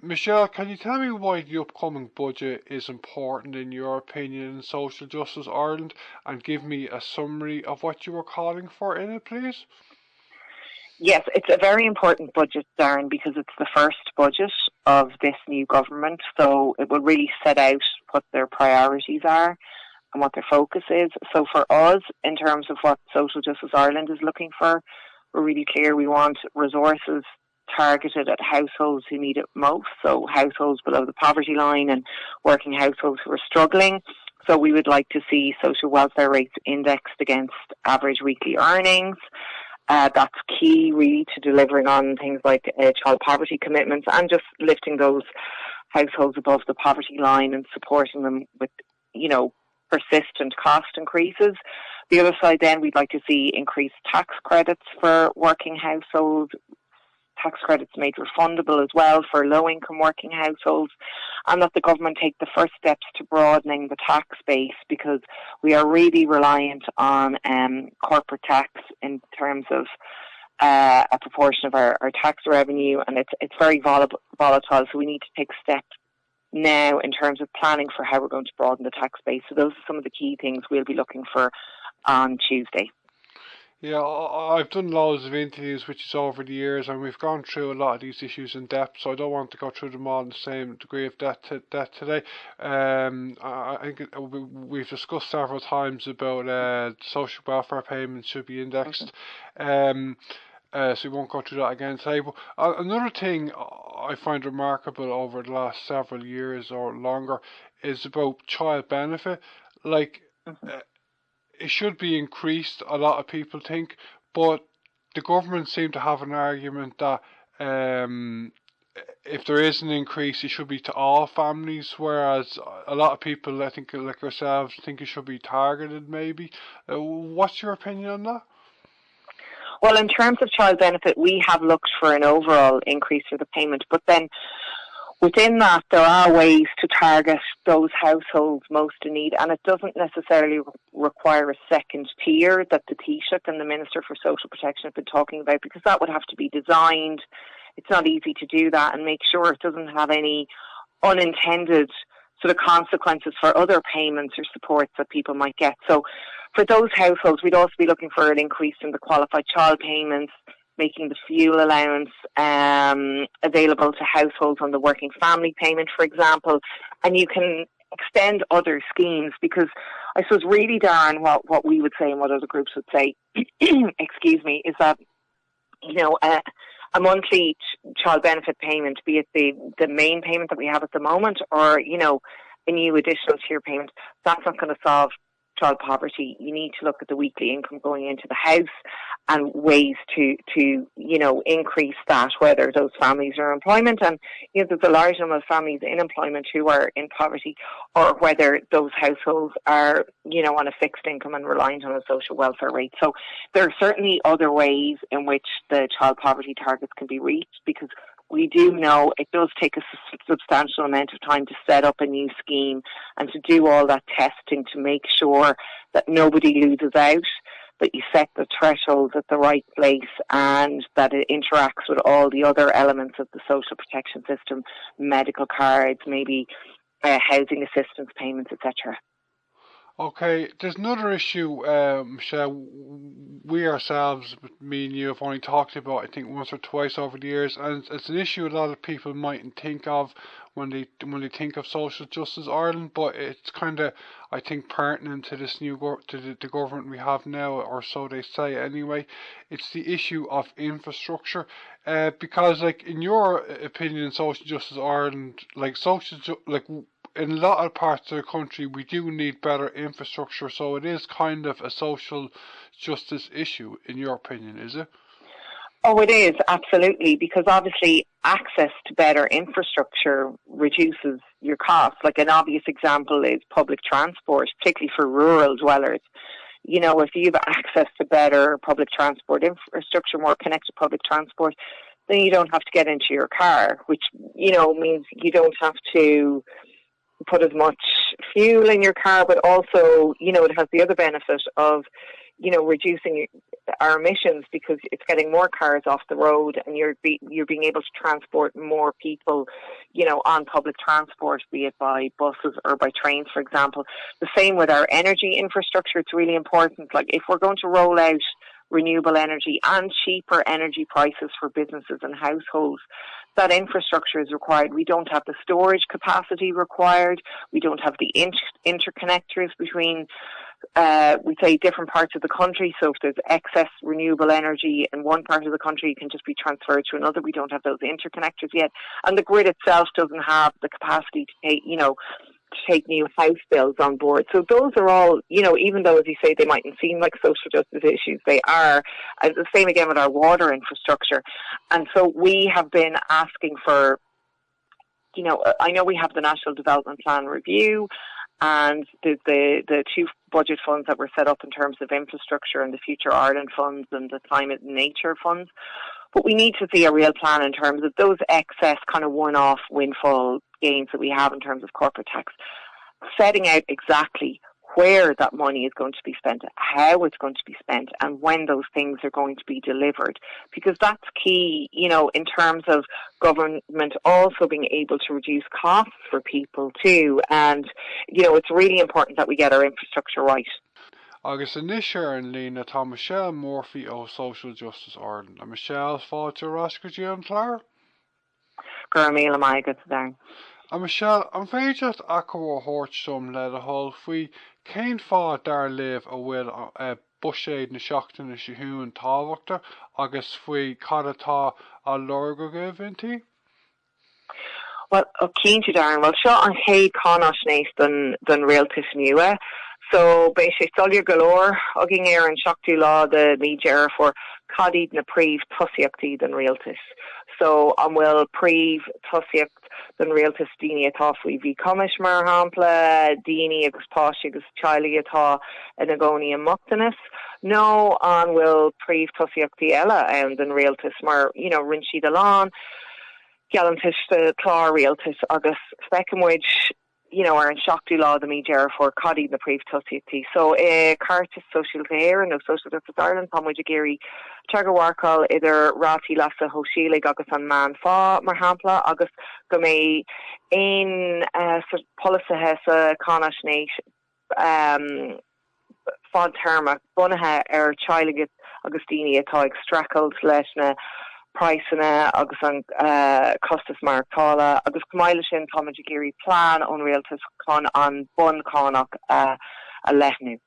Michelle, can you tell me why the upcoming budget is important in your opinion in Social Justice Ireland and give me a summary of what you were calling for in it, please? Yes, it's a very important budget, Darren, because it's the first budget of this new government. So it will really set out what their priorities are and what their focus is. So for us, in terms of what Social Justice Ireland is looking for, we're really clear we want resources targeted at households who need it most, so households below the poverty line and working households who are struggling. So we would like to see social welfare rates indexed against average weekly earnings. That's key really to delivering on things like child poverty commitments and just lifting those households above the poverty line and supporting them with, persistent cost increases. The other side then, we'd like to see increased tax credits for working households, tax credits made refundable as well for low-income working households, and that the government take the first steps to broadening the tax base, because we are really reliant on corporate tax in terms of a proportion of our tax revenue, and it's very volatile, so we need to take steps now in terms of planning for how we're going to broaden the tax base. So those are some of the key things we'll be looking for on Tuesday. Yeah, I've done loads of interviews with you over the years, and we've gone through a lot of these issues in depth, so I don't want to go through them all in the same degree of depth today. I think we've discussed several times about social welfare payments should be indexed. So we won't go through that again today. But another thing I find remarkable over the last several years or longer is about child benefit. It should be increased, a lot of people think, but the government seem to have an argument that if there is an increase, it should be to all families, whereas a lot of people, I think, like yourselves, think it should be targeted, maybe. What's your opinion on that? Well, in terms of child benefit, we have looked for an overall increase for the payment, but then within that, there are ways to target those households most in need, and it doesn't necessarily require a second tier that the Taoiseach and the Minister for Social Protection have been talking about, because that would have to be designed. It's not easy to do that and make sure it doesn't have any unintended sort of consequences for other payments or supports that people might get. So for those households, we'd also be looking for an increase in the qualified child payments, making the fuel allowance available to households on the working family payment, for example. And you can extend other schemes, because I suppose really, Darren, what we would say and what other groups would say, excuse me, is that, a monthly child benefit payment, be it the main payment that we have at the moment or, a new additional tier payment, that's not going to solve child poverty. You need to look at the weekly income going into the house and ways to increase that, whether those families are in employment, and there's a large number of families in employment who are in poverty, or whether those households are on a fixed income and reliant on a social welfare rate. So there are certainly other ways in which the child poverty targets can be reached, because we do know it does take a substantial amount of time to set up a new scheme and to do all that testing to make sure that nobody loses out, that you set the thresholds at the right place, and that it interacts with all the other elements of the social protection system, medical cards, maybe housing assistance payments, etc. Okay, there's another issue, Michelle. We ourselves, me and you, have only talked about, I think, once or twice over the years, and it's an issue a lot of people mightn't think of when they think of Social Justice Ireland. But it's kind of, I think, pertinent to this new the government we have now, or so they say anyway. It's the issue of infrastructure, because, in your opinion, Social Justice Ireland, in a lot of parts of the country, we do need better infrastructure, so it is kind of a social justice issue, in your opinion, is it? Oh, it is, absolutely, because obviously access to better infrastructure reduces your costs. Like, an obvious example is public transport, particularly for rural dwellers. If you have access to better public transport infrastructure, more connected public transport, then you don't have to get into your car, which, means you don't have to put as much fuel in your car, but also, it has the other benefit of, reducing our emissions because it's getting more cars off the road, and you're being able to transport more people, on public transport, be it by buses or by trains, for example. The same with our energy infrastructure. It's really important. Like, if we're going to roll out renewable energy and cheaper energy prices for businesses and households, that infrastructure is required. We don't have the storage capacity required. We don't have the interconnectors between, we say, different parts of the country. So if there's excess renewable energy in one part of the country, it can just be transferred to another. We don't have those interconnectors yet. And the grid itself doesn't have the capacity to take new house builds on board. So those are all, even though, as you say, they mightn't seem like social justice issues, they are. The same again with our water infrastructure. And so we have been asking for, I know we have the National Development Plan review and the two budget funds that were set up in terms of infrastructure and the Future Ireland funds and the climate and nature funds. But we need to see a real plan in terms of those excess kind of one-off windfall gains that we have in terms of corporate tax, setting out exactly where that money is going to be spent, how it's going to be spent, and when those things are going to be delivered. Because that's key, in terms of government also being able to reduce costs for people too. And, it's really important that we get our infrastructure right. Agus in this year in Lena, tá Michelle Murphy o Social Justice Ireland. A Michelle fáilte rascaidí an clár? Gur míle maigad dar. A Michelle, an féideart acu a hort som le a hol faoi cén fá dar live a bhfuil buséid na seachtaine sa hiún tábhachta agus faoi cadatá a lorga go bhintí? Well, cainte dar, well, seo an chéad cánáisnéis don réaltas nua. So basically, Soldier Galore, Ugging Air and Shakti Law, the Mejar for Cadid na Priv Tusiakti than Realtis. So will Priv Tusiakt than Realtis Dini Atofwi V Comish Marhampla, Dini agus Posh agus Chili Atá and Agoni and Muktanis. No, will Priv Tusiakti Ella and than Realtis Mar, Rinchi the Lawn, Galantish the Clar Realtis Agus Specumwich. Are in Shakti Law the Mejar for Coddy the Priv Tusiakti. So Cartis Social Care and Social Justice Ireland, Pomwajagiri, Chagawarkal, either Rati Lassa Hoshile, Agus an Man Fa, Marhampla, Agus Gome in Policy Hessa, Connash Fod Terma, Bunaha, Chiligit, Augustini, Atog, Strackled, Leshna, Pricena, agus an Costas Martala, agus Cumailisin Pomajagiri plan on Realtas con an Bun Connach a Lehnu.